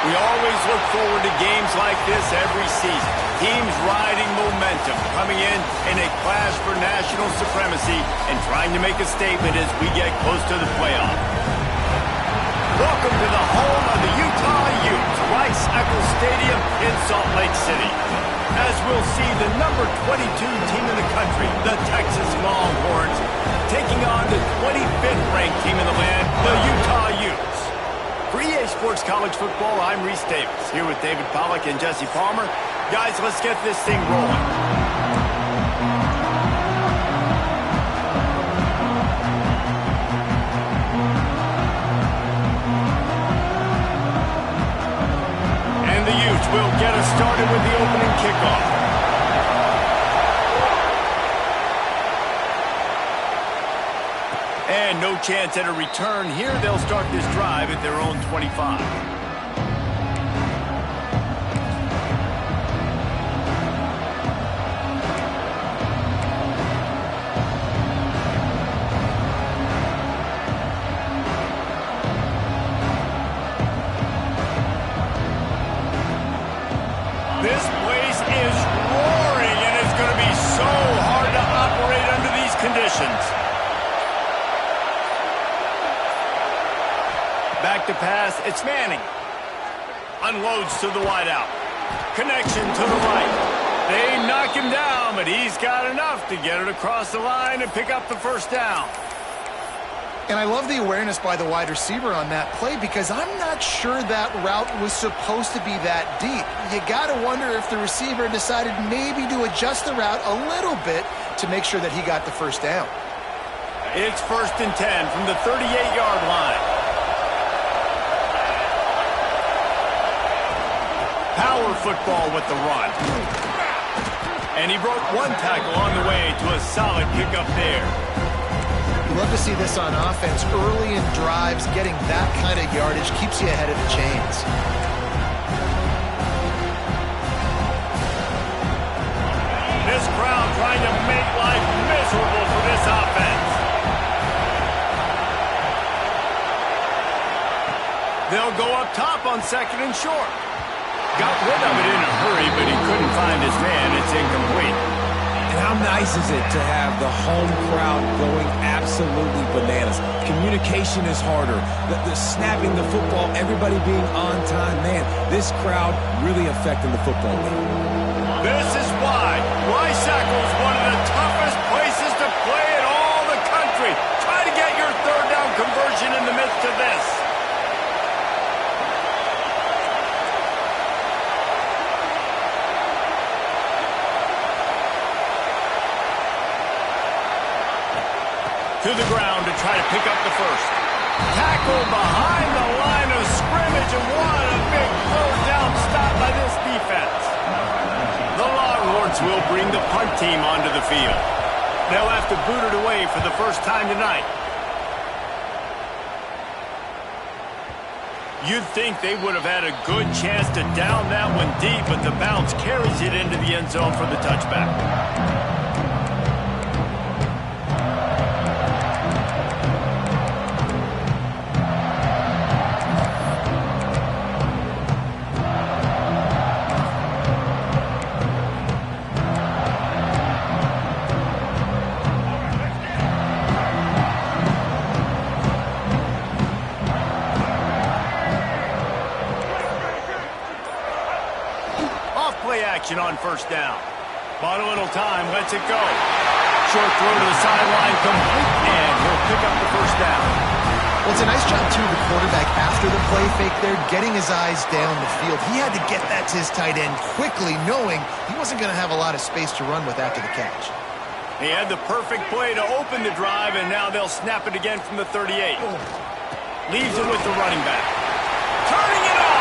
We always look forward to games like this every season. Teams riding momentum, coming in a clash for national supremacy and trying to make a statement as we get close to the playoff. Welcome to the home of the Utah Utes, Rice-Eccles Stadium in Salt Lake City. As we'll see the number 22 team in the country, the Texas Longhorns, taking on the 25th ranked team in the land, the Utah Utes. For EA Sports College Football, I'm Reese Davis, here with David Pollack and Jesse Palmer. Guys, let's get this thing rolling. Will get us started with the opening kickoff. And no chance at a return here. They'll start this drive at their own 25. This place is roaring, and it's going to be so hard to operate under these conditions. Back to pass, it's Manning. Unloads to the wideout. Connection to the right. They knock him down, but he's got enough to get it across the line and pick up the first down. And I love the awareness by the wide receiver on that play because I'm not sure that route was supposed to be that deep. You got to wonder if the receiver decided maybe to adjust the route a little bit to make sure that he got the first down. It's 1st and 10 from the 38-yard line. Power football with the run. And he broke one tackle on the way to a solid pickup there. Love to see this on offense early in drives. Getting that kind of yardage keeps you ahead of the chains. This crowd trying to make life miserable for this offense. They'll go up top on 2nd and short. Got rid of it in a hurry, but he couldn't find his man. It's incomplete. And how nice is it to have the home crowd going absolutely bananas? Communication is harder. The snapping the football, everybody being on time. Man, this crowd really affecting the football game. This is why Rice-Eccles is one of the toughest places to play in all the country. Try to get your 3rd down conversion in the midst of this. To the ground to try to pick up the first. Tackle behind the line of scrimmage, and what a big 3rd down stop by this defense. The Longhorns will bring the punt team onto the field. They'll have to boot it away for the first time tonight. You'd think they would have had a good chance to down that one deep, but the bounce carries it into the end zone for the touchback. Action on 1st down. Bought a little time, lets it go. Short throw to the sideline, complete, and he'll pick up the first down. Well, it's a nice job, too, the quarterback after the play fake there, getting his eyes down the field. He had to get that to his tight end quickly, knowing he wasn't going to have a lot of space to run with after the catch. He had the perfect play to open the drive, and now they'll snap it again from the 38. Leaves it with the running back. Turning it on!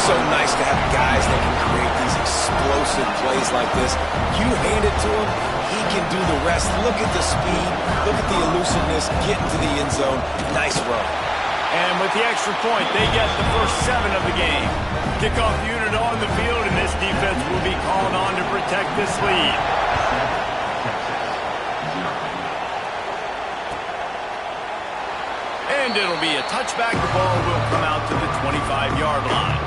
So nice to have guys that can create these explosive plays like this. You hand it to him, he can do the rest. Look at the speed, look at the elusiveness, get into the end zone. Nice run. And with the extra point, they get the first 7 of the game. Kickoff unit on the field, and this defense will be called on to protect this lead. And it'll be a touchback. The ball will come out to the 25-yard line.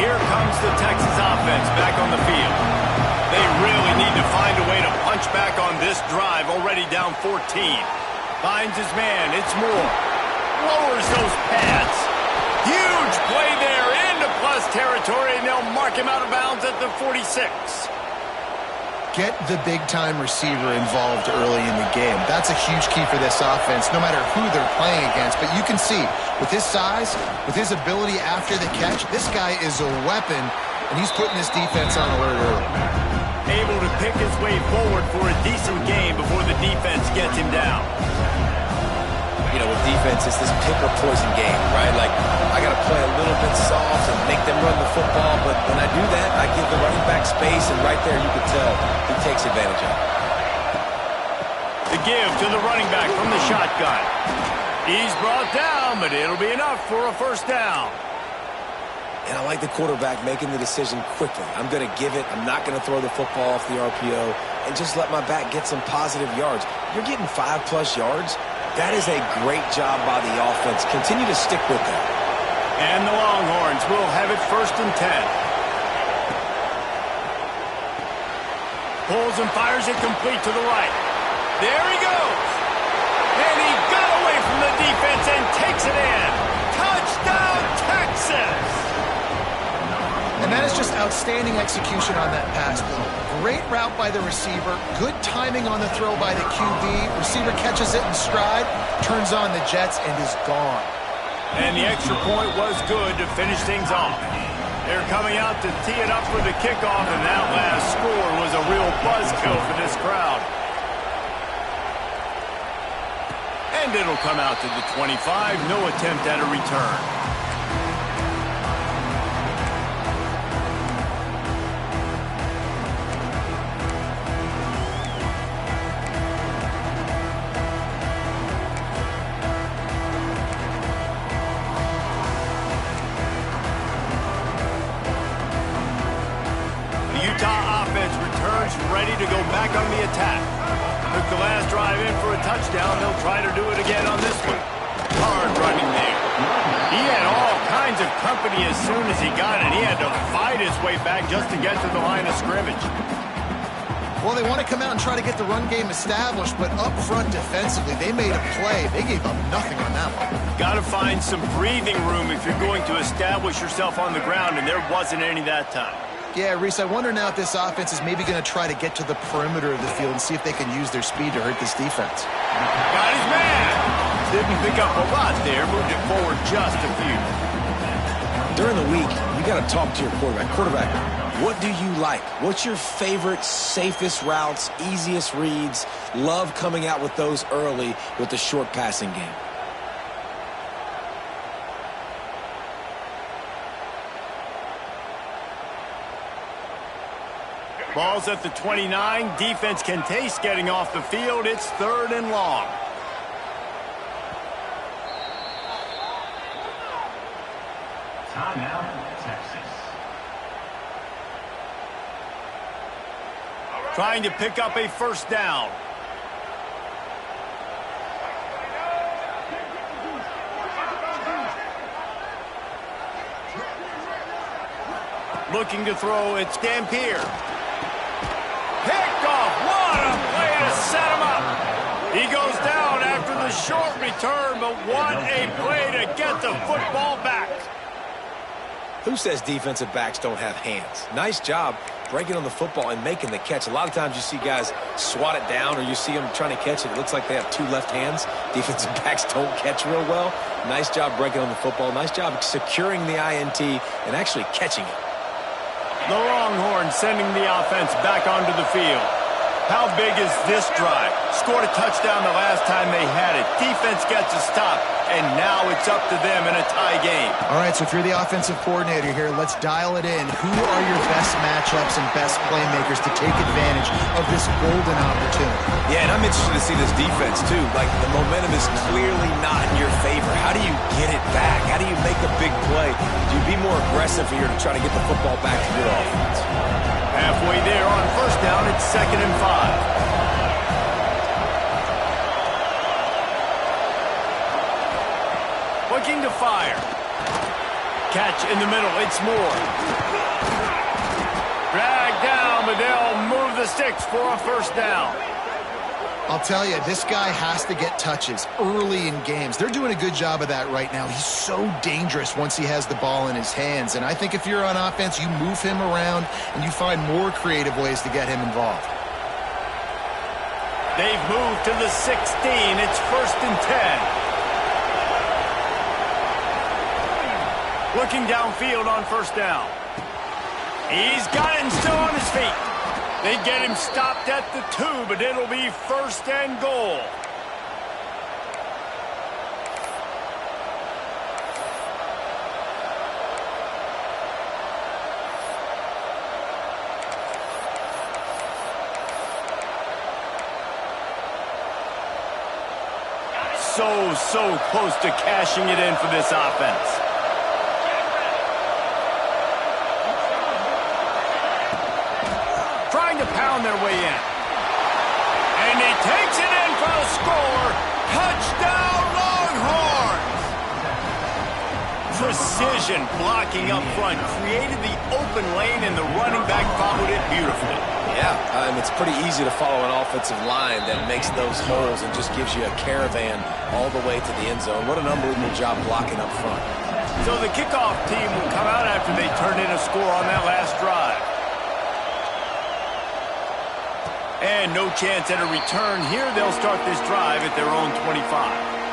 Here comes the Texas offense back on the field. They really need to find a way to punch back on this drive, already down 14. Finds his man, it's Moore. Lowers those pads. Huge play there into plus territory, and they'll mark him out of bounds at the 46. Get the big-time receiver involved early in the game. That's a huge key for this offense, no matter who they're playing against. But you can see, with his size, with his ability after the catch, this guy is a weapon, and he's putting this defense on alert early. Able to pick his way forward for a decent game before the defense gets him down. You know, with defense, it's this pick or poison game, right? Like, I got to play a little bit soft and make them run the football, but when I do that, I give the running back space, and right there you can tell he takes advantage of it. The give to the running back from the shotgun. He's brought down, but it'll be enough for a first down. And I like the quarterback making the decision quickly. I'm going to give it. I'm not going to throw the football off the RPO and just let my back get some positive yards. You're getting 5+ yards. That is a great job by the offense. Continue to stick with that. And the Longhorns will have it 1st and 10. Pulls and fires it complete to the right. There he goes. And he got away from the defense and takes it in. Touchdown, Texas! And that is just outstanding execution on that pass play. Great route by the receiver. Good timing on the throw by the QB. Receiver catches it in stride, turns on the jets, and is gone. And the extra point was good to finish things off. They're coming out to tee it up for the kickoff, and that last score was a real buzzkill for this crowd. And it'll come out to the 25. No attempt at a return. Ready to go back on the attack. Took the last drive in for a touchdown. They'll try to do it again on this one. Hard running there. He had all kinds of company as soon as he got it. He had to fight his way back just to get to the line of scrimmage. Well, they want to come out and try to get the run game established, but up front defensively, they made a play. They gave up nothing on that one. Got to find some breathing room if you're going to establish yourself on the ground, and there wasn't any that time. Yeah, Reese, I wonder now if this offense is maybe going to try to get to the perimeter of the field and see if they can use their speed to hurt this defense. Got his man. Didn't pick up a lot there. Moved it forward just a few. During the week, you got to talk to your quarterback. Quarterback, what do you like? What's your favorite, safest routes, easiest reads? Love coming out with those early with the short passing game. Ball's at the 29. Defense can taste getting off the field. It's 3rd and long. Timeout, Texas. Trying to pick up a first down. Looking to throw, it's Dampier. Picked off. What a play to set him up. He goes down after the short return, but what a play to get the football back. Who says defensive backs don't have hands? Nice job breaking on the football and making the catch. A lot of times you see guys swat it down or you see them trying to catch it. It looks like they have 2 left hands. Defensive backs don't catch real well. Nice job breaking on the football. Nice job securing the INT and actually catching it. The Longhorns sending the offense back onto the field. How big is this drive? Scored a touchdown the last time they had it. Defense gets a stop, and now it's it's up to them in a tie game. All right, so if you're the offensive coordinator here, let's dial it in. Who are your best matchups and best playmakers to take advantage of this golden opportunity? Yeah, and I'm interested to see this defense, too. Like, the momentum is clearly not in your favor. How do you get it back? How do you make a big play? Do you be more aggressive here to try to get the football back to your offense? Halfway there on first down, it's 2nd and 5. Looking to fire. Catch in the middle. It's Moore. Drag down, but they'll move the sticks for a first down. I'll tell you, this guy has to get touches early in games. They're doing a good job of that right now. He's so dangerous once he has the ball in his hands. And I think if you're on offense, you move him around and you find more creative ways to get him involved. They've moved to the 16. It's 1st and 10. Looking downfield on first down. He's got it and still on his feet. They get him stopped at the 2, but it'll be 1st and goal. So close to cashing it in for this offense. Trying to pound their way in. And he takes it in for a score. Touchdown, Longhorns! Precision blocking up front created the open lane, and the running back followed it beautifully. Yeah, and it's pretty easy to follow an offensive line that makes those holes and just gives you a caravan all the way to the end zone. What an unbelievable job blocking up front. So the kickoff team will come out after they turn in a score on that last drive. And no chance at a return here. They'll start this drive at their own 25.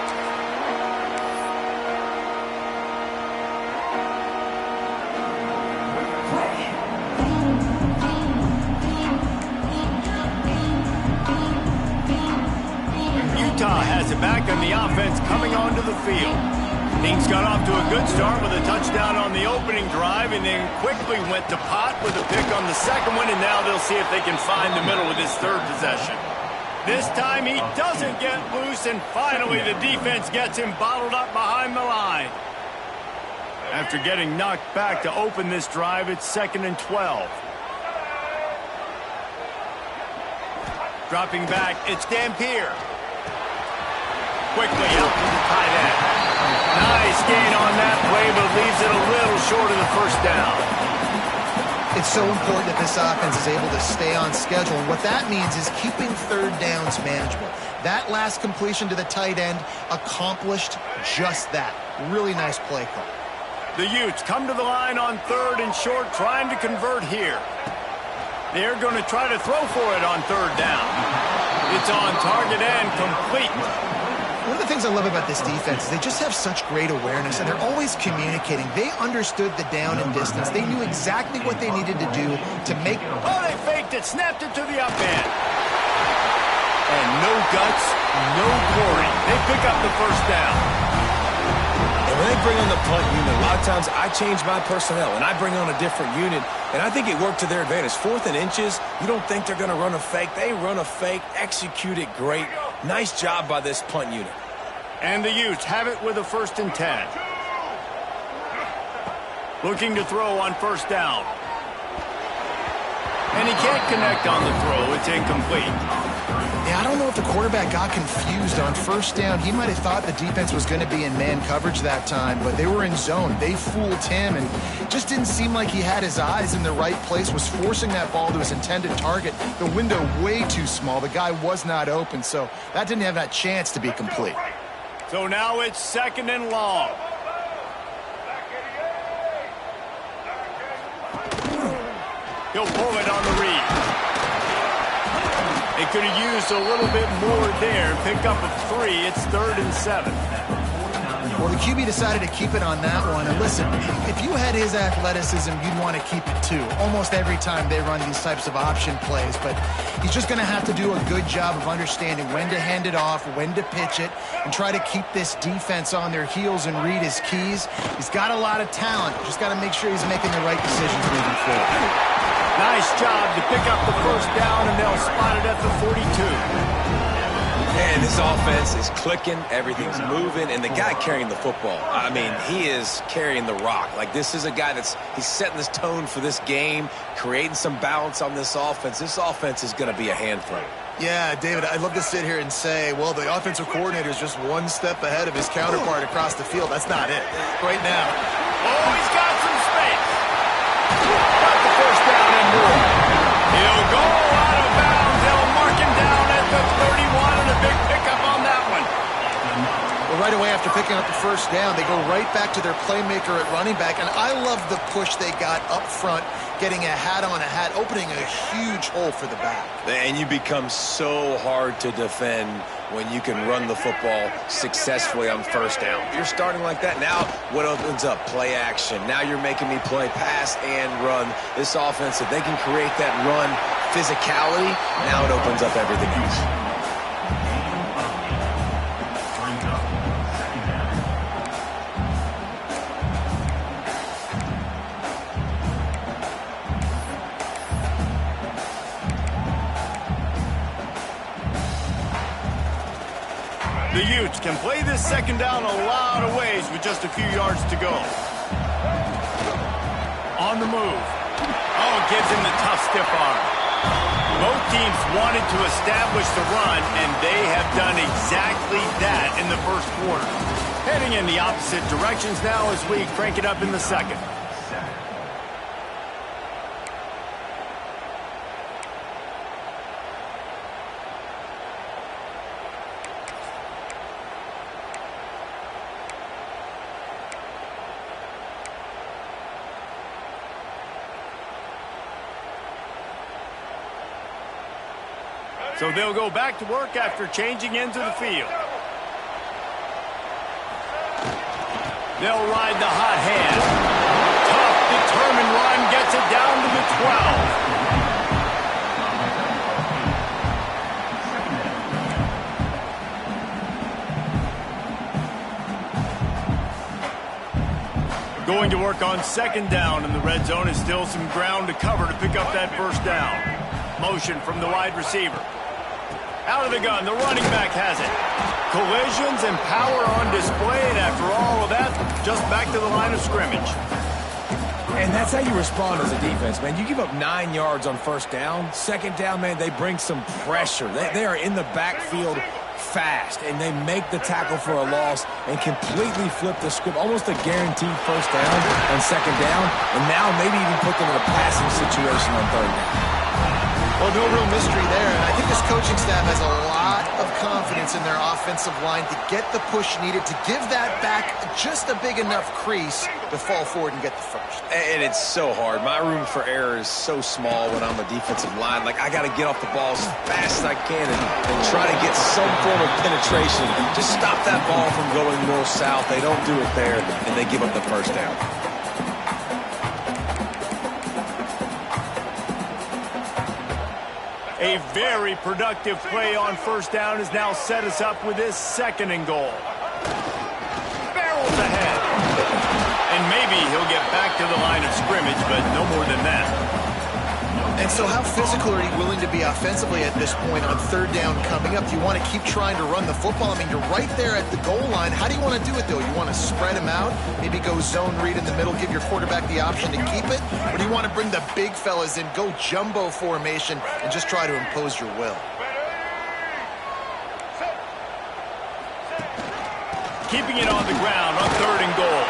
Utah has it back on the offense coming onto the field. Things got off to a good start with a touchdown on the opening drive and then quickly went to pot with a pick on the second one, and now they'll see if they can find the middle with this third possession. This time he doesn't get loose, and finally the defense gets him bottled up behind the line. After getting knocked back to open this drive, it's 2nd and 12. Dropping back, it's Dampier. Quickly out to the tight end. Nice gain on that play, but leaves it a little short of the first down. It's so important that this offense is able to stay on schedule, and what that means is keeping third downs manageable. That last completion to the tight end accomplished just that. Really nice play call. The Utes come to the line on 3rd and short, trying to convert here. They're going to try to throw for it on 3rd down. It's on target and complete. One of the things I love about this defense is they just have such great awareness, and they're always communicating. They understood the down and distance. They knew exactly what they needed to do to make... Oh, they faked it, snapped it to the up end. And no guts, no glory. They pick up the first down. And when they bring on the punt unit, a lot of times I change my personnel, and I bring on a different unit, and I think it worked to their advantage. 4th and inches, you don't think they're going to run a fake. They run a fake, execute it great. Nice job by this punt unit. And the Utes have it with a 1st and 10. Looking to throw on first down. And he can't connect on the throw. It's incomplete. Yeah, I don't know if the quarterback got confused on first down. He might have thought the defense was going to be in man coverage that time, but they were in zone. They fooled him, and it just didn't seem like he had his eyes in the right place, was forcing that ball to his intended target. The window way too small. The guy was not open, so that didn't have that chance to be complete. So now it's 2nd and long. He'll pull it on the read. They could have used a little bit more there. Pick up a 3. It's 3rd and 7. Well, the QB decided to keep it on that one. And listen, if you had his athleticism, you'd want to keep it too. Almost every time they run these types of option plays. But he's just going to have to do a good job of understanding when to hand it off, when to pitch it, and try to keep this defense on their heels and read his keys. He's got a lot of talent. Just got to make sure he's making the right decisions moving forward. Nice job to pick up the first down, and they'll spot it at the 42. And this offense is clicking, everything's moving, and the guy carrying the football, I mean, he is carrying the rock. Like, this is a guy he's setting this tone for this game, creating some balance on this offense. This offense is going to be a handful. Yeah, David, I'd love to sit here and say, well, the offensive coordinator is just one step ahead of his counterpart across the field. That's not it. Right now. Oh, he's got some space. Got the first down and more. He'll go out of bounds. They'll mark him down at the 31, and a big pickup on that one. Well, right away after picking up the first down, they go right back to their playmaker at running back, and I love the push they got up front, getting a hat on a hat, opening a huge hole for the back. And you become so hard to defend when you can run the football successfully on first down. You're starting like that. Now what opens up? Play action. Now you're making me play pass and run. This offense, if they can create that run physicality, now it opens up everything else. The Utes can play this second down a lot of ways with just a few yards to go. On the move. Oh, gives him the tough stiff arm. Both teams wanted to establish the run, and they have done exactly that in the first quarter. Heading in the opposite directions now as we crank it up in the second. So they'll go back to work after changing into the field. They'll ride the hot hand. Tough, determined run gets it down to the 12. Going to work on second down in the red zone is still some ground to cover to pick up that first down. Motion from the wide receiver. Out of the gun, the running back has it. Collisions and power on display, and after all of that, just back to the line of scrimmage. And that's how you respond as a defense, man. You give up 9 yards on first down. Second down, man, they bring some pressure. They are in the backfield fast, and they make the tackle for a loss and completely flip the script. Almost a guaranteed first down on second down, and now maybe even put them in a passing situation on third down. Well, no real mystery there, and I think this coaching staff has a lot of confidence in their offensive line to get the push needed to give that back just a big enough crease to fall forward and get the first. And it's so hard. My room for error is so small when I'm a defensive line. Like, I got to get off the ball as fast as I can and try to get some form of penetration. Just stop that ball from going north-south. They don't do it there, and they give up the first down. A very productive play on first down has now set us up with this second and goal. Barrels ahead. And maybe he'll get back to the line of scrimmage, but no more than that. And so how physical are you willing to be offensively at this point on third down coming up? Do you want to keep trying to run the football? I mean, you're right there at the goal line. How do you want to do it, though? You want to spread them out, maybe go zone read in the middle, give your quarterback the option to keep it? Or do you want to bring the big fellas in, go jumbo formation, and just try to impose your will? Keeping it on the ground on third and goal.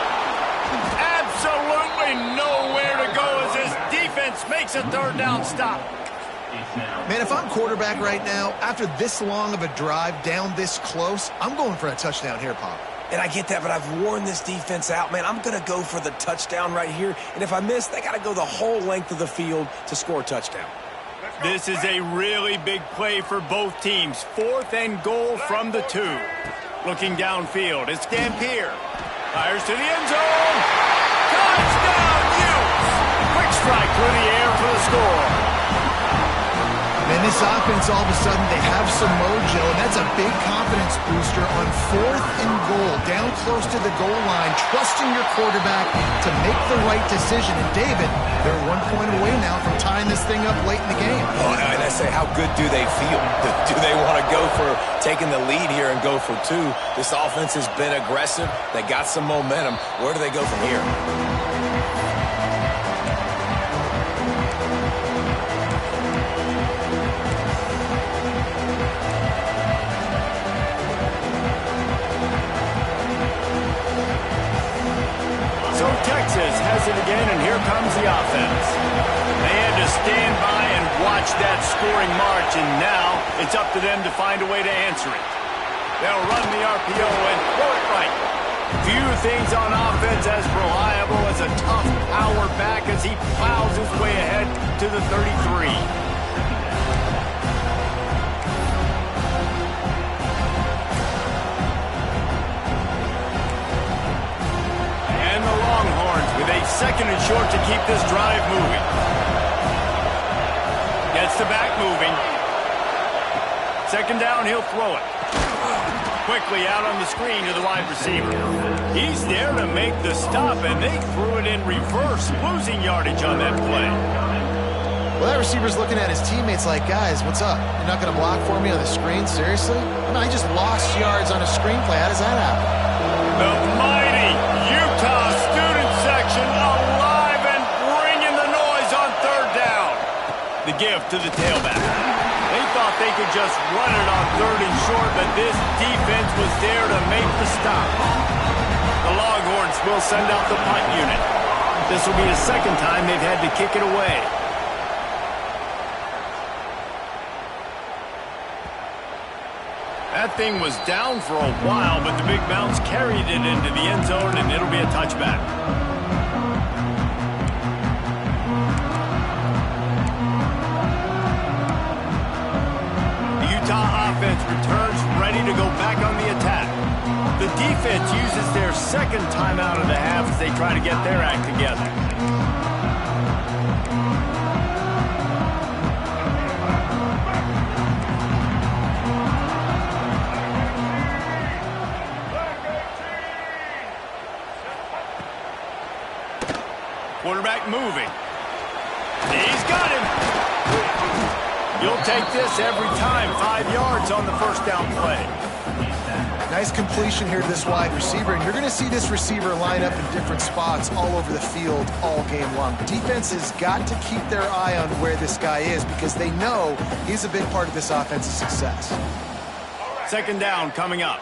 Absolutely nowhere to go as his defense makes a third down stop. Man, if I'm quarterback right now, after this long of a drive down this close, I'm going for a touchdown here, Pop. And I get that, but I've worn this defense out, man. I'm going to go for the touchdown right here. And if I miss, they got to go the whole length of the field to score a touchdown. This is a really big play for both teams. 4th and goal from the 2. Looking downfield, it's Dampier. Fires to the end zone. Touchdown, Utes! Quick strike through the air for the score. And this offense, all of a sudden, they have some mojo, and that's a big confidence booster on 4th and goal, down close to the goal line, trusting your quarterback to make the right decision. And David, they're 1 point away now from tying this thing up late in the game. Oh, and I say, how good do they feel? Do they want to go for taking the lead here and go for 2? This offense has been aggressive. They got some momentum. Where do they go from here? Texas has it again, and here comes the offense. They had to stand by and watch that scoring march, and now it's up to them to find a way to answer it. They'll run the RPO and throw it right. Few things on offense as reliable as a tough power back as he plows his way ahead to the 33. With a 2nd and short to keep this drive moving. Gets the back moving. 2nd down, he'll throw it. Quickly out on the screen to the wide receiver. He's there to make the stop, and they threw it in reverse, losing yardage on that play. Well, that receiver's looking at his teammates like, guys, what's up? You're not going to block for me on the screen? Seriously? I mean, I just lost yards on a screen play. How does that happen? The mighty Utah student section alive and bringing the noise on 3rd down. The give to the tailback. They thought they could just run it on 3rd and short, but this defense was there to make the stop. The Longhorns will send out the punt unit. This will be the 2nd time they've had to kick it away. That thing was down for a while, but the Big Mounts carried it into the end zone, and it'll be a touchback. The Utah offense returns ready to go back on the attack. The defense uses their 2nd timeout of the half as they try to get their act together. Quarterback moving. He's got him. You'll take this every time. 5 yards on the 1st down play. Nice completion here to this wide receiver, and you're going to see this receiver line up in different spots all over the field all game long. Defense has got to keep their eye on where this guy is because they know he's a big part of this offense's success. 2nd down coming up.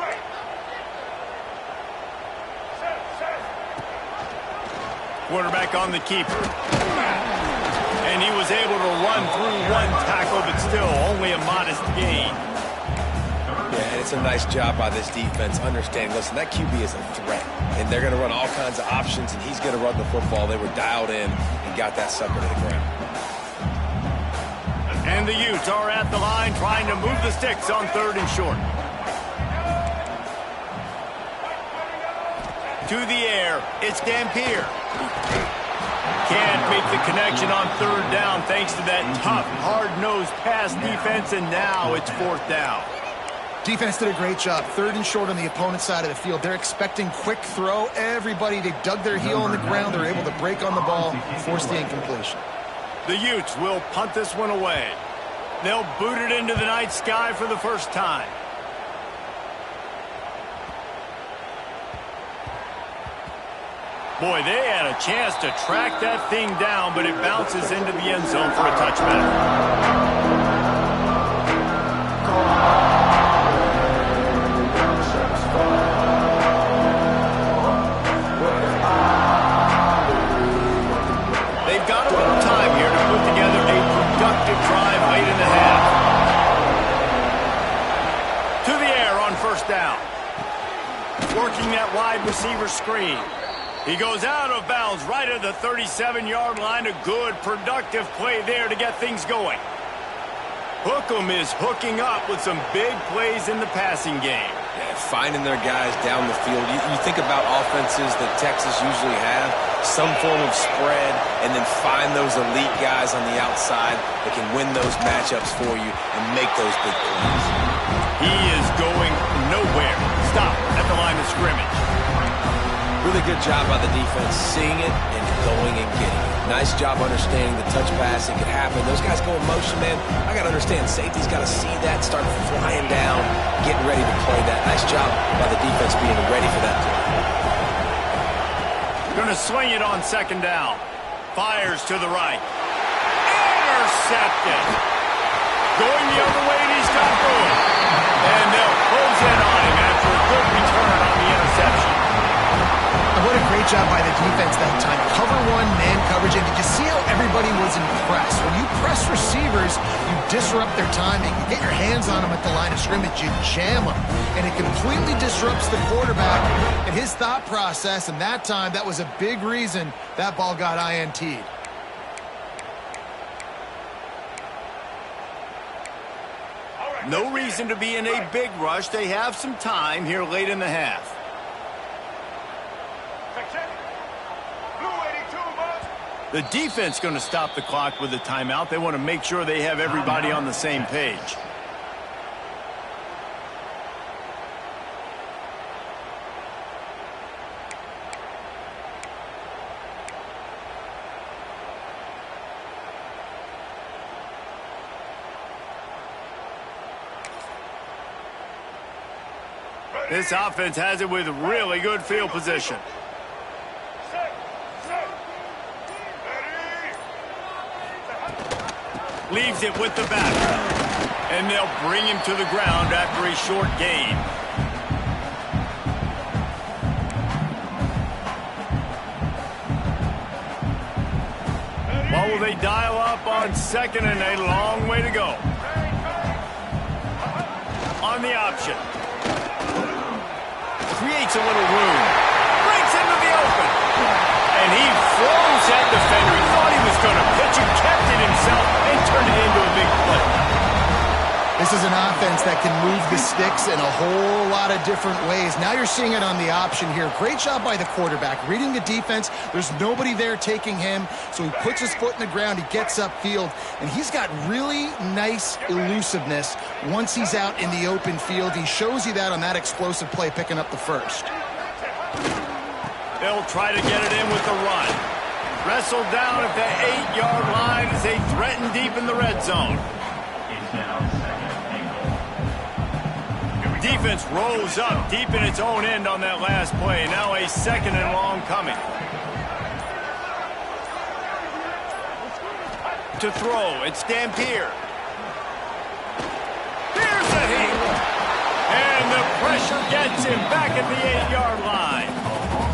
Quarterback on the keeper. And he was able to run through 1 tackle, but still only a modest gain. Yeah, and it's a nice job by this defense understanding, listen, that QB is a threat, and they're going to run all kinds of options, and he's going to run the football. They were dialed in and got that sucker to the ground. And the Utes are at the line trying to move the sticks on 3rd and short. To the air, it's Dampier. Can't make the connection on 3rd down thanks to that tough, hard-nosed pass defense, and now it's 4th down. Defense did a great job. 3rd and short on the opponent's side of the field. They're expecting quick throw. Everybody, they dug their heel on the ground. They're able to break on the ball, force the incompletion. The Utes will punt this one away. They'll boot it into the night sky for the 1st time. Boy, they had a chance to track that thing down, but it bounces into the end zone for a touchback. They've got a little time here to put together a productive drive late in the half. To the air on 1st down. Working that wide receiver screen. He goes out of bounds right at the 37-yard line. A good, productive play there to get things going. Hookem is hooking up with some big plays in the passing game. Yeah, finding their guys down the field. You think about offenses that Texas usually have, some form of spread, and then find those elite guys on the outside that can win those matchups for you and make those big plays. He is going nowhere. Stop at the line of scrimmage. Really good job by the defense seeing it and going and getting it. Nice job understanding the touch pass. It could happen. Those guys go in motion, man. I got to understand, safety's got to see that, start flying down, getting ready to play that. Nice job by the defense being ready for that play. Going to swing it on second down. Fires to the right. Intercepted. Going the other way, and he's got room. And they'll close in on him after a good return on the interception. What a great job by the defense that time. Cover one, man coverage, and did you see how everybody was impressed? When you press receivers, you disrupt their timing. You get your hands on them at the line of scrimmage, you jam them, and it completely disrupts the quarterback and his thought process, and that time, that was a big reason that ball got INT'd. No reason to be in a big rush. They have some time here late in the half. The defense going to stop the clock with a timeout. They want to make sure they have everybody on the same page. This offense has it with really good field position. Leaves it with the back. And they'll bring him to the ground after a short gain. What will they dial up on second, and a long way to go? On the option. Creates a little room. Breaks into the open. And he throws that defender. He thought he was going to pitch it, kept it himself, and turned it into a big play. This is an offense that can move the sticks in a whole lot of different ways. Now you're seeing it on the option here. Great job by the quarterback. Reading the defense, there's nobody there taking him, so he puts his foot in the ground, he gets upfield, and he's got really nice elusiveness once he's out in the open field. He shows you that on that explosive play, picking up the first. They'll try to get it in with the run. Wrestled down at the 8-yard line as they threaten deep in the red zone. Defense rolls up deep in its own end on that last play. Now a second and long coming. To throw, it's Dampier. Here's the heat. And the pressure gets him back at the 8-yard line.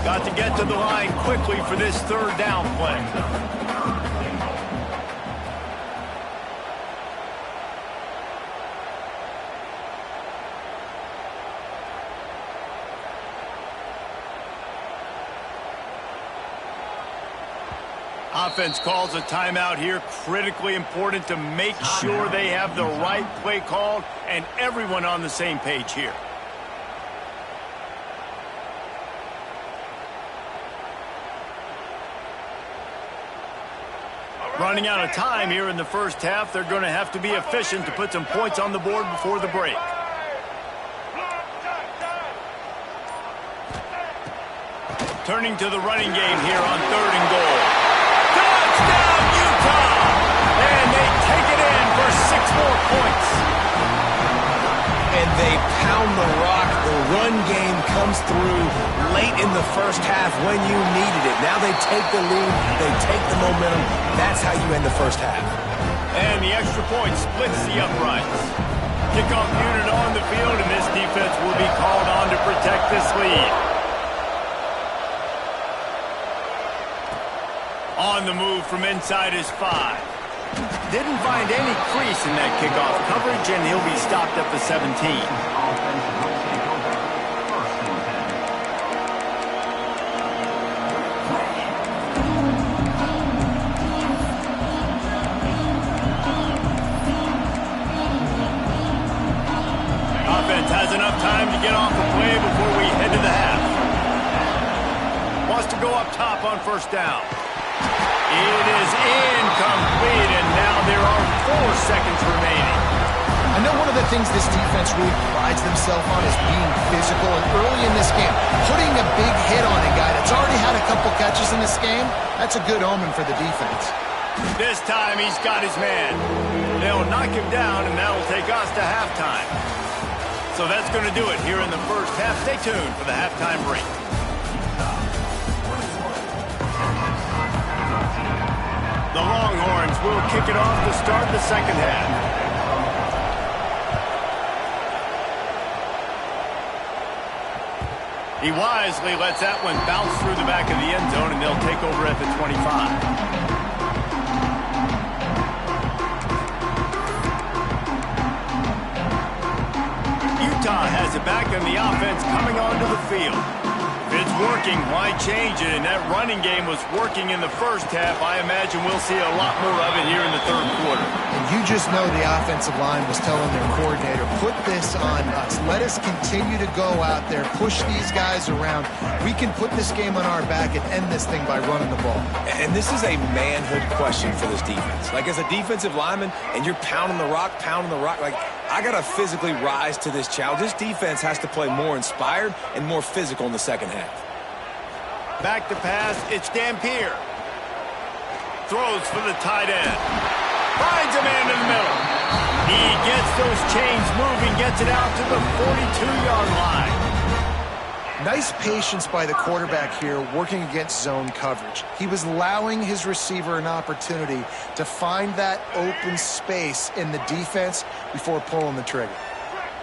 Got to get to the line quickly for this third down play. Offense calls a timeout here. Critically important to make sure they have the right play called and everyone on the same page here. Running out of time here in the first half. They're going to have to be efficient to put some points on the board before the break. Turning to the running game here on 3rd and goal. Touchdown, Utah! And they take it in for 6 more points. And they pound the rock. The run game comes through late in the first half when you needed it. Now they take the lead. They take the momentum. That's how you end the first half. And the extra point splits the uprights. Kickoff unit on the field, and this defense will be called on to protect this lead. On the move from inside his 5. Didn't find any crease in that kickoff coverage, and he'll be stopped at the 17. Offense has enough time to get off the play go up top on first down. It is incomplete, and now there are 4 seconds remaining. I know one of the things this defense really prides themselves on is being physical, and early in this game, putting a big hit on a guy that's already had a couple catches in this game, that's a good omen for the defense. This time he's got his man. They'll knock him down, and that'll take us to halftime. So that's going to do it here in the first half. Stay tuned for the halftime break. The Longhorns will kick it off to start the second half. He wisely lets that one bounce through the back of the end zone, and they'll take over at the 25. Utah has it back, and the offense coming onto the field. If it's working, why change it? And that running game was working in the first half. I imagine we'll see a lot more of it here in the third quarter. And you just know the offensive line was telling their coordinator, put this on us. Let us continue to go out there, push these guys around. We can put this game on our back and end this thing by running the ball. And this is a manhood question for this defense. Like, as a defensive lineman, and you're pounding the rock, like, I got to physically rise to this challenge. This defense has to play more inspired and more physical in the second half. Back to pass, it's Dampier. Throws for the tight end. Finds a man in the middle. He gets those chains moving, gets it out to the 42-yard line. Nice patience by the quarterback here working against zone coverage. He was allowing his receiver an opportunity to find that open space in the defense before pulling the trigger.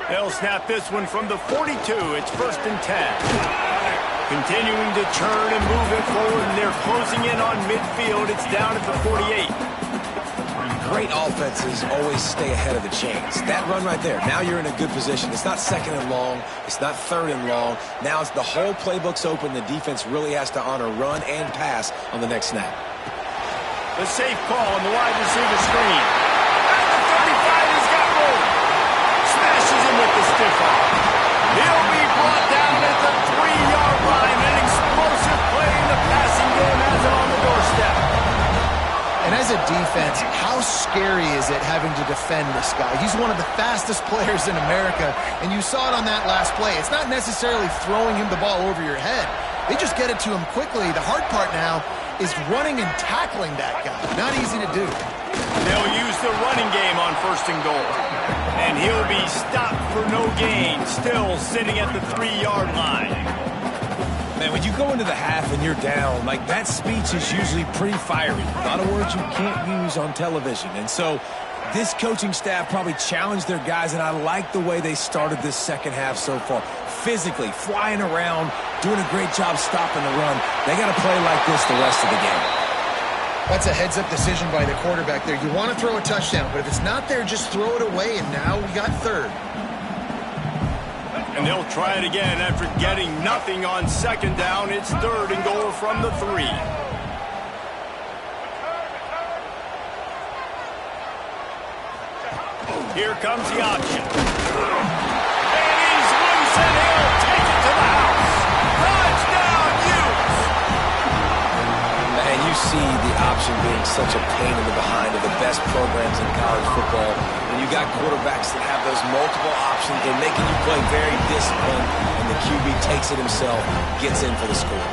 They'll snap this one from the 42. It's 1st and 10. Continuing to churn and move it forward, and they're closing in on midfield. It's down at the 48. Great offenses always stay ahead of the chains. That run right there, now you're in a good position. It's not 2nd and long. It's not 3rd and long. Now it's the whole playbook's open. The defense really has to honor run and pass on the next snap. The safe call on the wide receiver screen. At the 35, he's got room. Smashes him with the stiff arm. He'll be brought down at the 3-yard line. An explosive play in the passing game has him on the doorstep. And as a defense, how scary is it having to defend this guy? He's one of the fastest players in America, and you saw it on that last play. It's not necessarily throwing him the ball over your head. They just get it to him quickly. The hard part now is running and tackling that guy. Not easy to do. They'll use the running game on 1st and goal. And he'll be stopped for no gain, still sitting at the 3-yard line. Man, when you go into the half and you're down, like, that speech is usually pretty fiery. A lot of words you can't use on television. And so this coaching staff probably challenged their guys, and I like the way they started this second half so far. Physically, flying around, doing a great job stopping the run. They got to play like this the rest of the game. That's a heads-up decision by the quarterback there. You want to throw a touchdown, but if it's not there, just throw it away, and now we got 3rd. And they'll try it again after getting nothing on 2nd down. It's 3rd and goal from the 3. Here comes the option. And he's loose, and he'll take it to the house. Touchdown, Utes! Man, you see the option being such a pain in the behind of the best programs in college football. When you got quarterbacks that have those multiple options, they're making you play very disciplined, and the QB takes it himself, gets in for the score.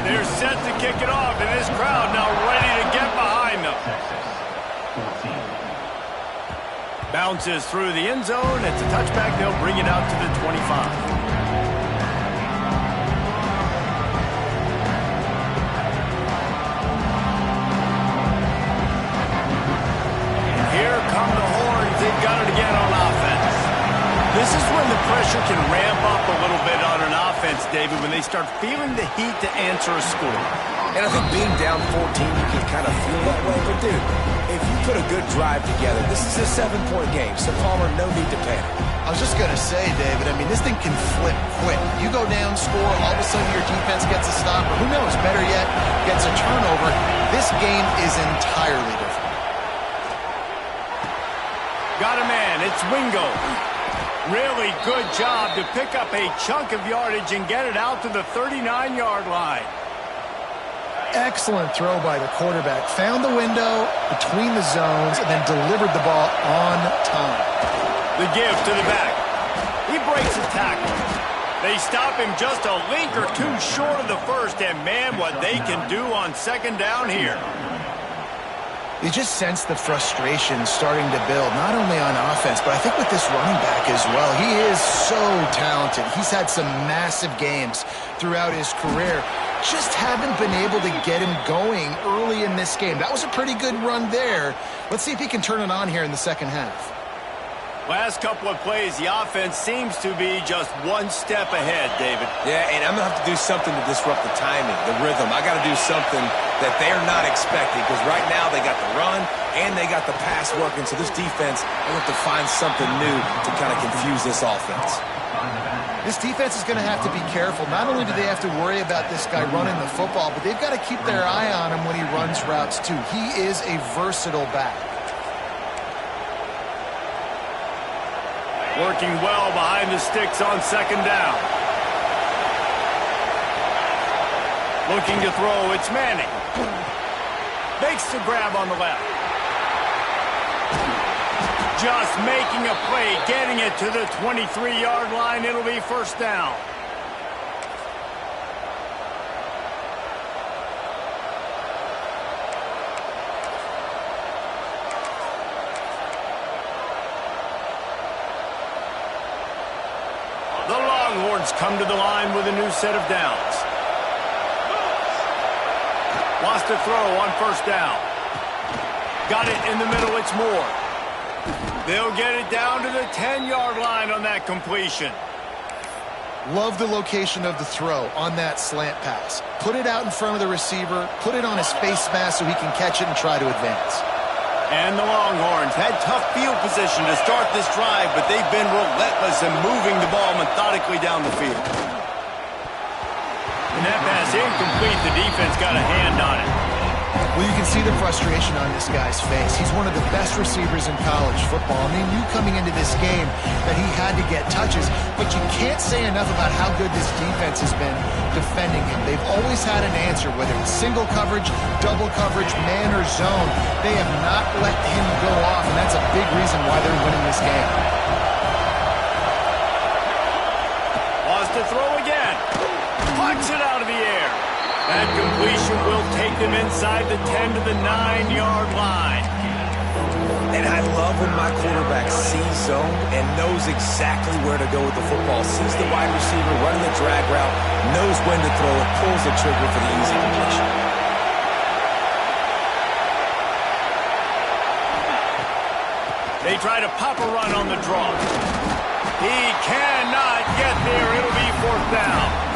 They're set to kick it off, and this crowd now ready to get behind them. Bounces through the end zone. It's a touchback. They'll bring it out to the 25. They've got it again on offense. This is when the pressure can ramp up a little bit on an offense, David, when they start feeling the heat to answer a score. And I think being down 14, you can kind of feel that way. But, dude, if you put a good drive together, this is a 7-point game, so Palmer, no need to panic. I was just going to say, David, I mean, this thing can flip quick. You go down, score, all of a sudden your defense gets a stop, or who knows, better yet, gets a turnover. This game is entirely different. Got a man, it's Wingo. Really good job to pick up a chunk of yardage and get it out to the 39-yard line. Excellent throw by the quarterback. Found the window between the zones and then delivered the ball on time. The give to the back. He breaks a tackle. They stop him just a link or two short of the first, and man, what they can do on second down here. You just sense the frustration starting to build, not only on offense, but I think with this running back as well. He is so talented. He's had some massive games throughout his career. Just haven't been able to get him going early in this game. That was a pretty good run there. Let's see if he can turn it on here in the second half. Last couple of plays, the offense seems to be just one step ahead, David. Yeah, and I'm going to have to do something to disrupt the timing, the rhythm. I got to do something that they're not expecting, because right now they got the run and they got the pass working. So this defense, they have to find something new to kind of confuse this offense. This defense is going to have to be careful. Not only do they have to worry about this guy running the football, but they've got to keep their eye on him when he runs routes too. He is a versatile back. Working well behind the sticks on second down. Looking to throw, it's Manning. Makes the grab on the left. Just making a play, getting it to the 23-yard line. It'll be first down. The Longhorns come to the line with a new set of downs. Wants to throw on first down. Got it in the middle, it's Moore. They'll get it down to the 10-yard line on that completion. Love the location of the throw on that slant pass. Put it out in front of the receiver, put it on his face mask so he can catch it and try to advance. And the Longhorns had tough field position to start this drive, but they've been relentless in moving the ball methodically down the field. And that pass incomplete, the defense got a hand on it. Well, you can see the frustration on this guy's face. He's one of the best receivers in college football, and they knew coming into this game that he had to get touches, but you can't say enough about how good this defense has been defending him. They've always had an answer, whether it's single coverage, double coverage, man or zone. They have not let him go off, and that's a big reason why they're winning this game. Wants to throw again. Plucks it out of the air. That completion will take them inside the 10 to the 9-yard line. And I love when my quarterback sees zone and knows exactly where to go with the football. Sees the wide receiver running the drag route, knows when to throw it, pulls the trigger for the easy completion. They try to pop a run on the draw. He cannot get there. It'll be fourth down.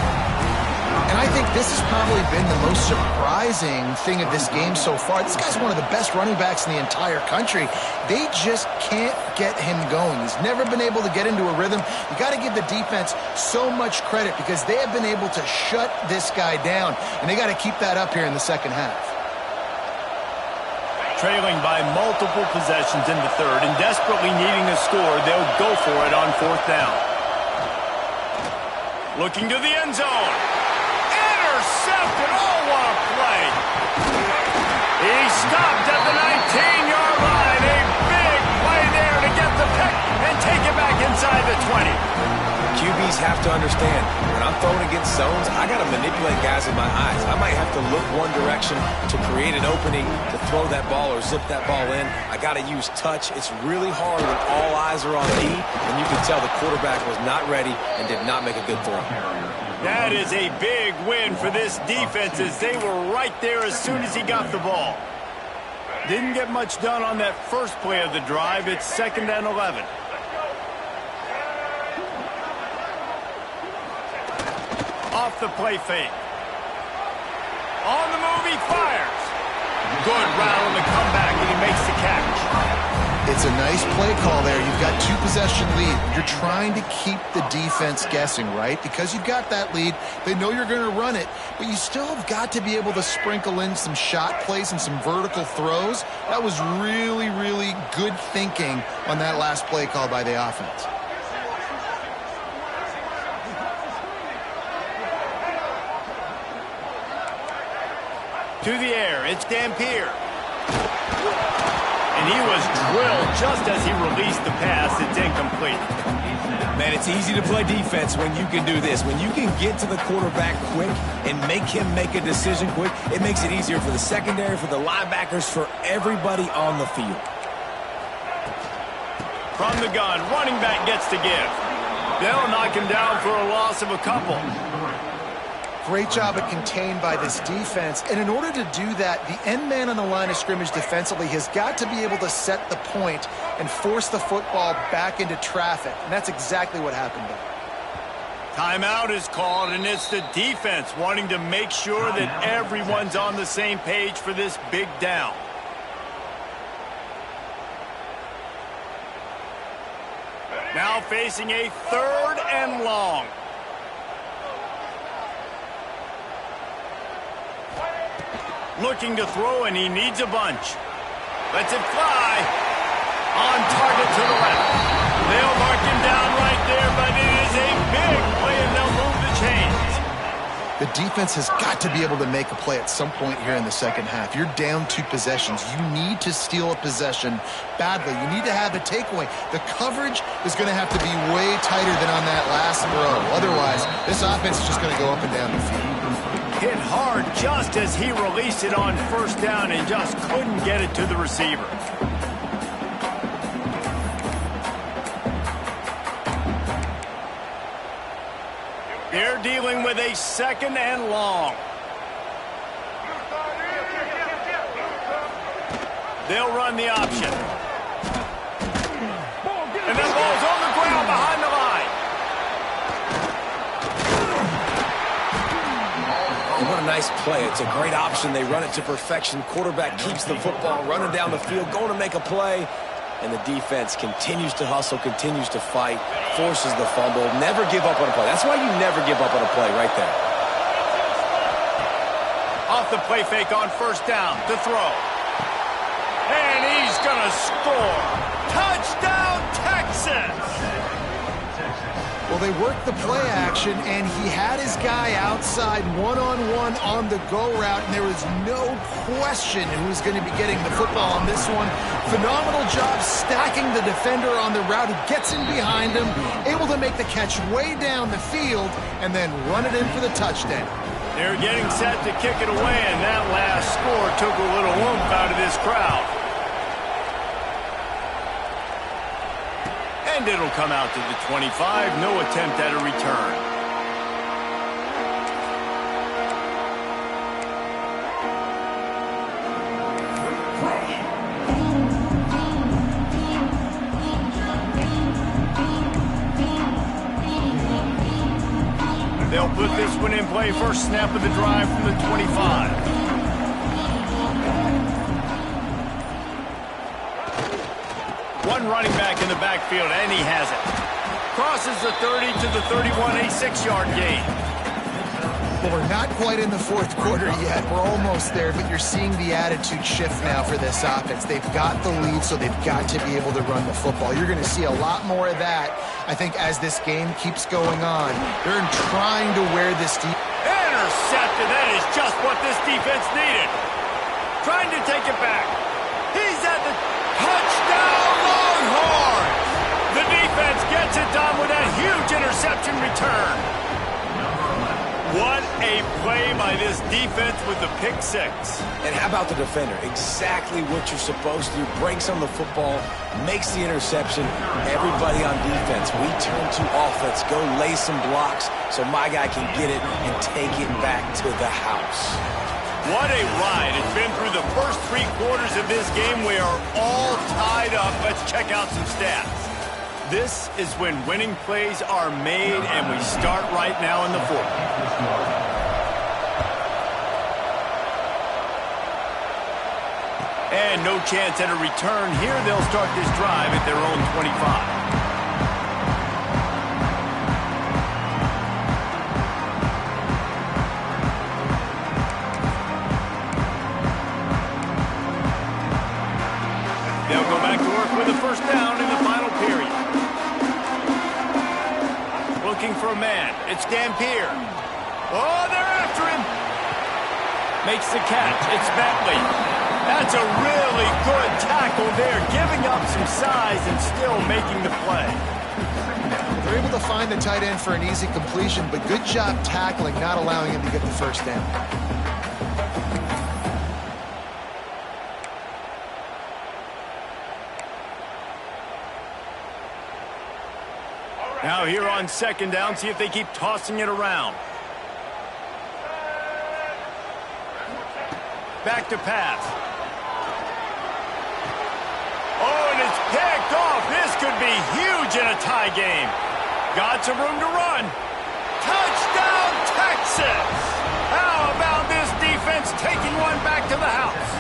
And I think this has probably been the most surprising thing of this game so far. This guy's one of the best running backs in the entire country. They just can't get him going. He's never been able to get into a rhythm. You got to give the defense so much credit because they have been able to shut this guy down, and they got to keep that up here in the second half. Trailing by multiple possessions in the third and desperately needing a score, they'll go for it on fourth down. Looking to the end zone. Intercepted. Oh, what a play. He stopped at the 19-yard line. A big play there to get the pick and take it back inside the 20. QBs have to understand, when I'm throwing against zones, I got to manipulate guys with my eyes. I might have to look one direction to create an opening to throw that ball or zip that ball in. I got to use touch. It's really hard when all eyes are on me, and you can tell the quarterback was not ready and did not make a good throw. That is a big win for this defense as they were right there as soon as he got the ball. Didn't get much done on that first play of the drive. It's 2nd and 11. Off the play fake. On the move, he fires. Good route on the comeback, and he makes the catch. It's a nice play call there. You've got 2-possession lead. You're trying to keep the defense guessing, right? Because you've got that lead. They know you're going to run it, but you still have got to be able to sprinkle in some shot plays and some vertical throws. That was really, really good thinking on that last play call by the offense. To the air, it's Dampier. And he was drilled just as he released the pass. It's incomplete. Man, it's easy to play defense when you can do this. When you can get to the quarterback quick and make him make a decision quick, it makes it easier for the secondary, for the linebackers, for everybody on the field. From the gun, running back gets to give. They'll knock him down for a loss of a couple. Great job at contained by this defense. And in order to do that, the end man on the line of scrimmage defensively has got to be able to set the point and force the football back into traffic. And that's exactly what happened there. Timeout is called, and it's the defense wanting to make sure that everyone's on the same page for this big down. Now facing a 3rd and long. Looking to throw, and he needs a bunch. Lets it fly. On target to the left. They'll mark him down right there, but it is a big play, and they'll move the chains. The defense has got to be able to make a play at some point here in the second half. You're down 2 possessions. You need to steal a possession badly. You need to have a takeaway. The coverage is going to have to be way tighter than on that last throw. Otherwise, this offense is just going to go up and down the field. Hit hard just as he released it on 1st down and just couldn't get it to the receiver. They're dealing with a 2nd and long. They'll run the option. And that ball's on the ground behind the line. What a nice play. It's a great option. They run it to perfection. Quarterback keeps the football, running down the field, going to make a play. And the defense continues to hustle, continues to fight, forces the fumble. Never give up on a play. That's why you never give up on a play right there. Off the play fake on 1st down to throw. And he's going to score. Touchdown, Texas! Well, they worked the play action, and he had his guy outside one-on-one on the go route, and there was no question who was going to be getting the football on this one. Phenomenal job stacking the defender on the route. He gets in behind him, able to make the catch way down the field, and then run it in for the touchdown. They're getting set to kick it away, and that last score took a little oomph out of this crowd. And it'll come out to the 25. No attempt at a return. They'll put this one in play. First snap of the drive from the 25. One running back in the backfield, and he has it. Crosses the 30 to the 31, a 6-yard gain. Well, we're not quite in the 4th quarter yet. We're almost there, but you're seeing the attitude shift now for this offense. They've got the lead, so they've got to be able to run the football. You're going to see a lot more of that, I think, as this game keeps going on. They're trying to wear this deep. Intercepted. That is just what this defense needed. Trying to take it back. He's at the touchdown, Longhorns! The defense gets it done with that huge interception return. What a play by this defense with the pick 6. And how about the defender? Exactly what you're supposed to do. Breaks on the football, makes the interception. Everybody on defense, we turn to offense. Go lay some blocks so my guy can get it and take it back to the house. What a ride. It's been through the first 3 quarters of this game. We are all tied up. Let's check out some stats. This is when winning plays are made, and we start right now in the 4th. And no chance at a return here. They'll start this drive at their own 25. They'll go back to work with a 1st down in the final period. Looking for a man. It's Dampier. Oh, they're after him. Makes the catch. It's Bentley. That's a really good tackle there, giving up some size and still making the play. They're able to find the tight end for an easy completion, but good job tackling, not allowing him to get the first down. Now here on second down, see if they keep tossing it around. Back to pass. Oh, and it's picked off. This could be huge in a tie game. Got some room to run. Touchdown, Texas! How about this defense taking one back to the house?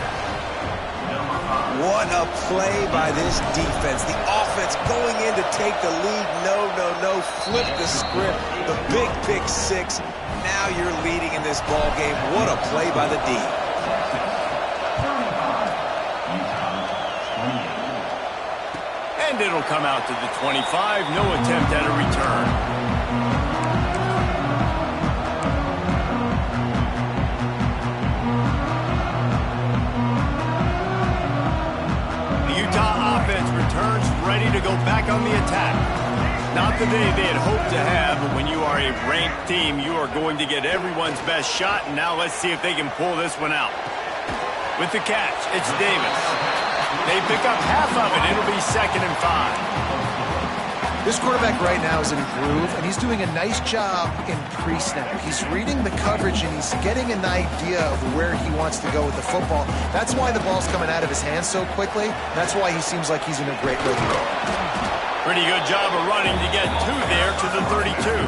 What a play by this defense. The offense going in to take the lead. No. Flip the script. The big pick six. Now you're leading in this ball game. What a play by the D. And it'll come out to the 25. No attempt at a return. The Utah offense returns ready to go back on the attack. Not the day they had hoped to have, but when you are a ranked team, you are going to get everyone's best shot, and now let's see if they can pull this one out. With the catch, it's Davis. They pick up half of it. It'll be 2nd and 5. This quarterback right now is in a groove, and he's doing a nice job in pre-snap. He's reading the coverage, and he's getting an idea of where he wants to go with the football. That's why the ball's coming out of his hands so quickly. That's why he seems like he's in a great rhythm. Pretty good job of running to get two there to the 32.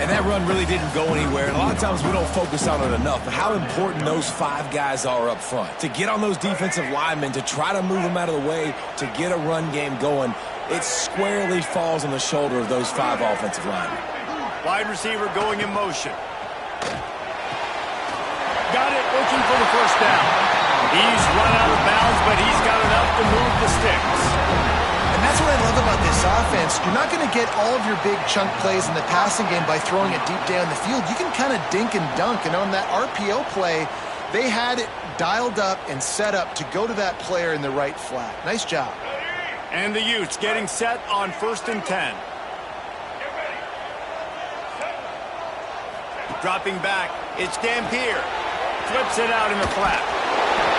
And that run really didn't go anywhere. And a lot of times we don't focus on it enough, but how important those 5 guys are up front. To get on those defensive linemen, to try to move them out of the way, to get a run game going, it squarely falls on the shoulder of those 5 offensive linemen. Wide receiver going in motion. Got it, looking for the first down. He's run out of bounds, but he's got enough to move the sticks. And that's what I love about this offense. You're not going to get all of your big chunk plays in the passing game by throwing it deep down the field. You can kind of dink and dunk. And on that RPO play, they had it dialed up and set up to go to that player in the right flat. Nice job. And the Utes getting set on 1st and 10. Dropping back, it's Dampier. Flips it out in the flat.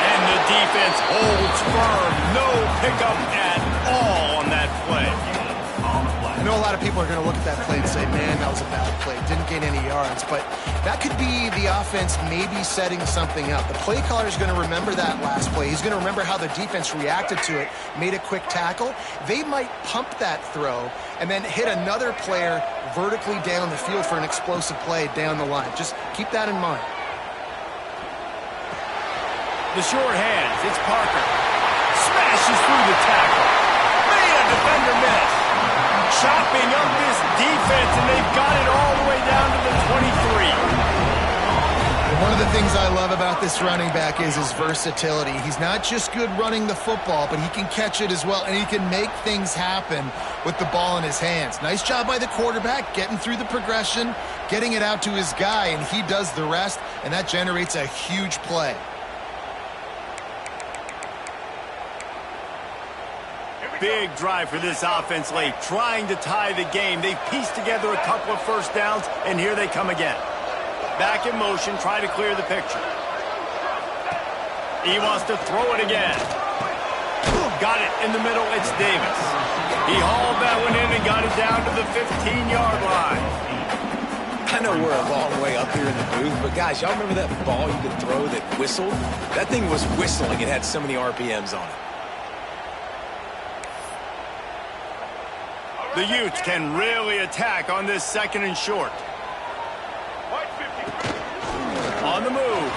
And the defense holds firm. No pickup at all on that play. I know a lot of people are going to look at that play and say, man, that was a bad play. Didn't gain any yards. But that could be the offense maybe setting something up. The play caller is going to remember that last play. He's going to remember how the defense reacted to it, made a quick tackle. They might pump that throw and then hit another player vertically down the field for an explosive play down the line. Just keep that in mind. The short hands, it's Parker. Smashes through the tackle. Man, defender miss. Chopping up this defense, and they've got it all the way down to the 23. And one of the things I love about this running back is his versatility. He's not just good running the football, but he can catch it as well, and he can make things happen with the ball in his hands. Nice job by the quarterback, getting through the progression, getting it out to his guy, and he does the rest, and that generates a huge play. Big drive for this offense late, trying to tie the game. They've pieced together a couple of first downs, and here they come again. Back in motion, try to clear the picture. He wants to throw it again. Got it in the middle, it's Davis. He hauled that one in and got it down to the 15-yard line. I know we're a long way up here in the booth, but guys, y'all remember that ball you could throw that whistled? That thing was whistling. It had so many RPMs on it. The Utes can really attack on this 2nd and short. On the move.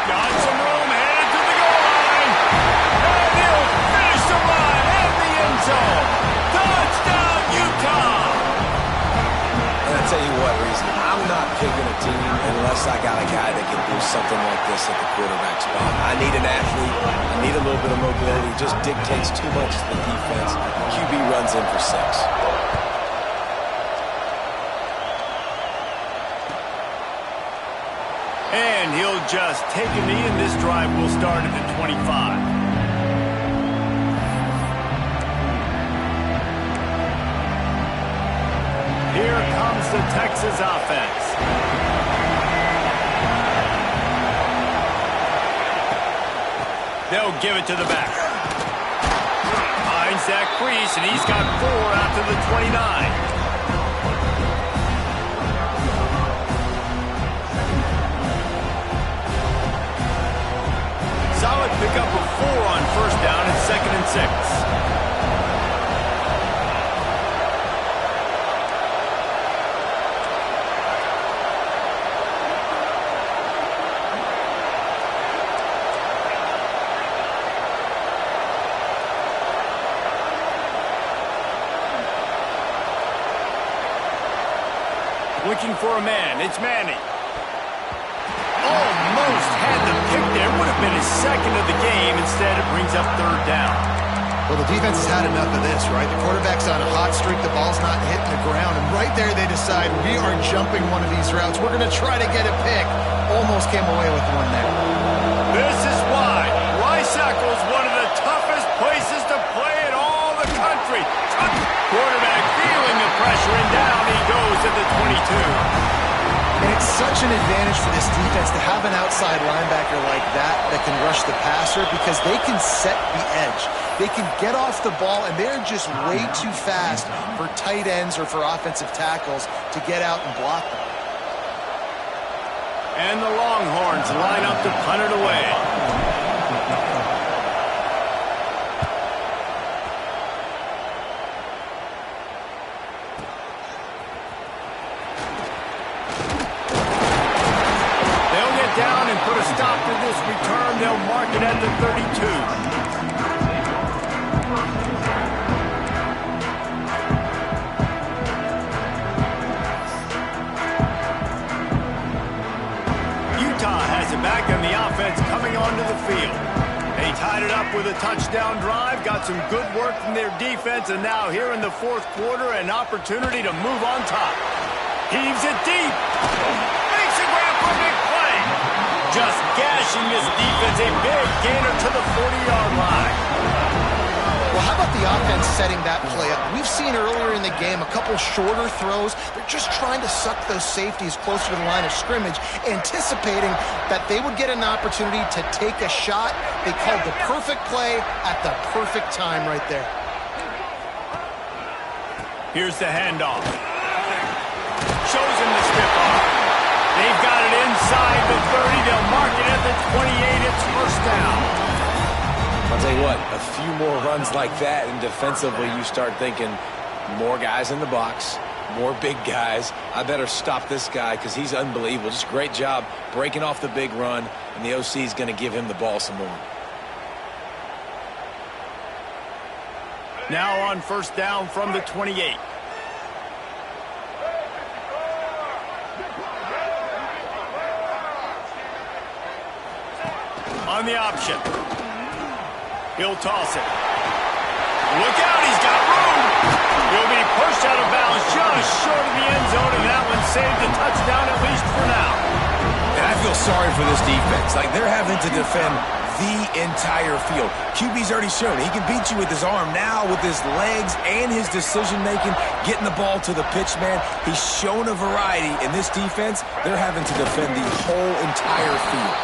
Got some room, headed to the goal line. And he'll finish the line at the end zone. Touchdown, Utah! And I tell you what, Reese, I'm not picking a team unless I got a guy that can do something like this at the quarterback spot. I need an athlete. I need a little bit of mobility. It just dictates too much to the defense. QB runs in for 6. And he'll just take a knee, and this drive will start at the 25. Here comes the Texas offense. They'll give it to the back. Finds that crease, and he's got 4 out to the 29. Solid pickup of 4 on first down and 2nd and 6. Looking for a man. It's Manning. Almost had the pick there. Would have been his 2nd of the game. Instead, it brings up 3rd down. Well, the defense has had enough of this, right? The quarterback's on a hot streak. The ball's not hitting the ground. And right there, they decide, we are jumping one of these routes. We're going to try to get a pick. Almost came away with one there. This is why Rice-Eccles is one of the toughest places to play in all the country. Quarterback feeling the pressure, and down he goes at the 22. And it's such an advantage for this defense to have an outside linebacker like that can rush the passer, because they can set the edge. They can get off the ball, and they're just way too fast for tight ends or for offensive tackles to get out and block them. And the Longhorns line up to punt it away. Down and put a stop to this return. They'll mark it at the 32. Utah has it back, and the offense coming onto the field. They tied it up with a touchdown drive, got some good work from their defense, and now here in the 4th quarter, an opportunity to move on top. Heaves it deep. Makes a grab for a big play. Just gashing this defense, a big gainer to the 40-yard line. Well, how about the offense setting that play up? We've seen earlier in the game a couple shorter throws. They're just trying to suck those safeties closer to the line of scrimmage, anticipating that they would get an opportunity to take a shot. They called the perfect play at the perfect time right there. Here's the handoff. Shows him the stiff arm. They've got it inside the 30. They'll mark it at the 28. It's first down. I'll tell you what, a few more runs like that, and defensively you start thinking more guys in the box, more big guys. I better stop this guy because he's unbelievable. Just great job breaking off the big run, and the OC is going to give him the ball some more. Now on first down from the 28. On the option. He'll toss it. Look out, he's got room. He'll be pushed out of bounds just short of the end zone, and that one saved a touchdown at least for now. And I feel sorry for this defense. Like, they're having to defend the entire field. QB's already shown he can beat you with his arm. Now with his legs and his decision-making, getting the ball to the pitch man, he's shown a variety. In this defense, they're having to defend the whole entire field.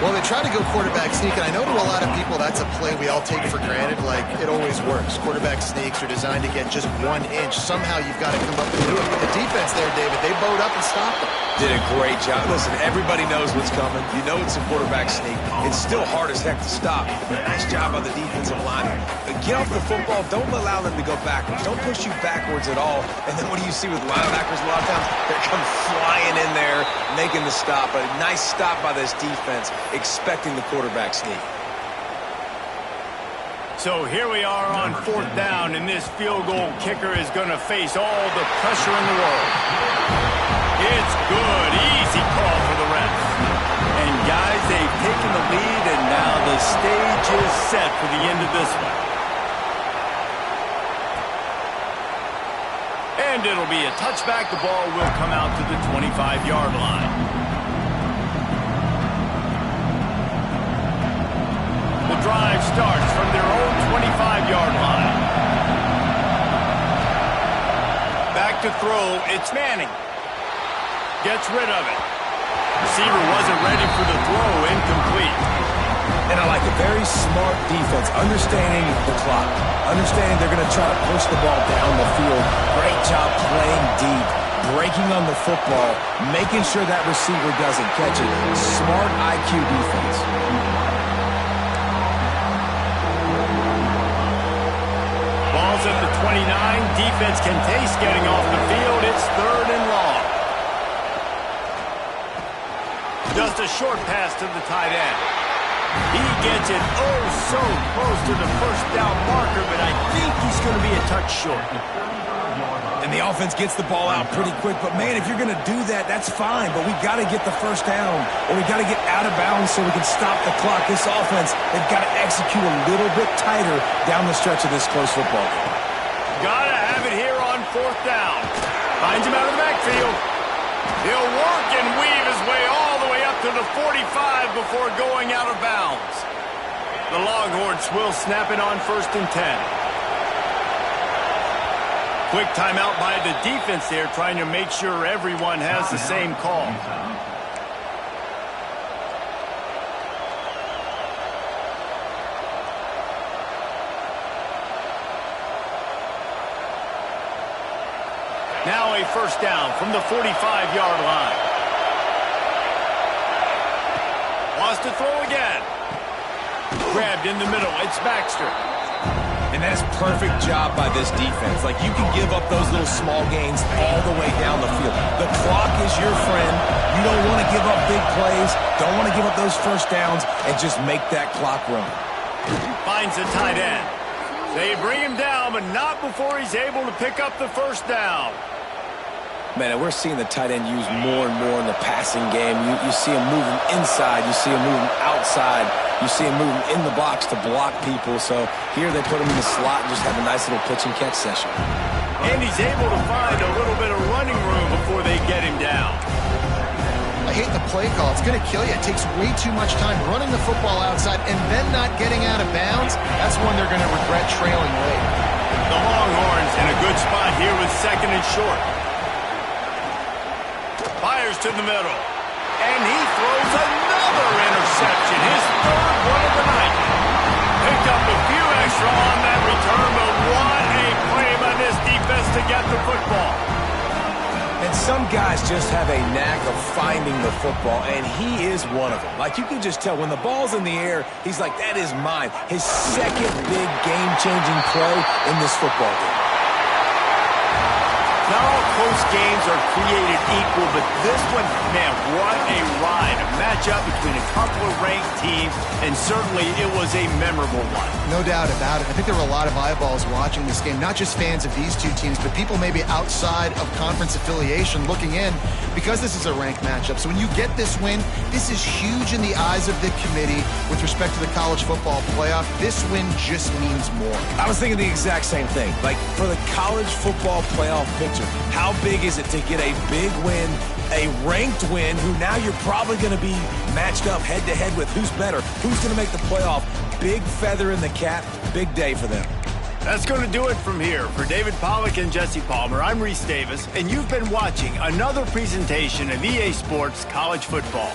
Well, they try to go quarterback sneak, and I know to a lot of people that's a play we all take for granted, like it always works. Quarterback sneaks are designed to get just 1 inch. Somehow you've got to come up and do it. But the defense there, David, they bowed up and stopped them. Did a great job. Listen, everybody knows what's coming. You know it's a quarterback sneak. It's still hard as heck to stop. Nice job on the defensive line. Get off the football. Don't allow them to go backwards. Don't push you backwards at all. And then what do you see with linebackers a lot of times? They come flying in there, making the stop. A nice stop by this defense, expecting the quarterback sneak. So here we are on 4th down, and this field goal kicker is going to face all the pressure in the world. It's good. Easy call for the ref. And guys, they've taken the lead, and now the stage is set for the end of this one. And it'll be a touchback. The ball will come out to the 25-yard line. back to throw. It's Manning. Gets rid of it. Receiver wasn't ready for the throw. Incomplete. And I like a very smart defense, understanding the clock, understanding they're going to try to push the ball down the field. Great job playing deep, breaking on the football, making sure that receiver doesn't catch it. Smart IQ defense. Ball's at the 29. Defense can taste getting off the field. It's 3rd and long. Just a short pass to the tight end. He gets it oh so close to the first down marker, but I think he's going to be a touch short. And the offense gets the ball out pretty quick, but man, if you're going to do that, that's fine, but we got to get the first down, or we got to get out of bounds so we can stop the clock. This offense, they've got to execute a little bit tighter down the stretch of this close football game. Got to have it here on 4th down. Finds him out of the backfield. He'll work and weave his way all the way up to the 45 before going out of bounds. The Longhorns will snap it on 1st and 10. Quick timeout by the defense there, trying to make sure everyone has the same call. Now a first down from the 45-yard line. Wants to throw again. Grabbed in the middle. It's Baxter. And that's perfect job by this defense. Like, you can give up those little small gains all the way down the field. The clock is your friend. You don't want to give up big plays. Don't want to give up those first downs and just make that clock run. Finds the tight end. They bring him down, but not before he's able to pick up the first down. Man, and we're seeing the tight end used more and more in the passing game. You see him moving inside. You see him moving outside. You see him moving in the box to block people. So here they put him in the slot and just have a nice little pitch and catch session. And he's able to find a little bit of running room before they get him down. I hate the play call. It's going to kill you. It takes way too much time running the football outside and then not getting out of bounds. That's when they're going to regret trailing late. The Longhorns in a good spot here with 2nd and short. Fires to the middle. And he throws another interception. His 3rd one of the night. Picked up a few extra on that return, but what a play by this defense to get the football. And some guys just have a knack of finding the football, and he is one of them. Like, you can just tell when the ball's in the air, he's like, that is mine. His 2nd big game-changing play in this football game. Not all close games are created equal, but this one, man, what a ride. A matchup between a couple of ranked teams, and certainly it was a memorable one. No doubt about it. I think there were a lot of eyeballs watching this game, not just fans of these two teams, but people maybe outside of conference affiliation looking in because this is a ranked matchup. So when you get this win, this is huge in the eyes of the committee with respect to the college football playoff. This win just means more. I was thinking the exact same thing. Like, for the college football playoff picture, how big is it to get a big win, a ranked win, who now you're probably going to be matched up head-to-head with who's better, who's going to make the playoff. Big feather in the cap, big day for them. That's going to do it from here. For David Pollack and Jesse Palmer, I'm Reese Davis, and you've been watching another presentation of EA Sports College Football.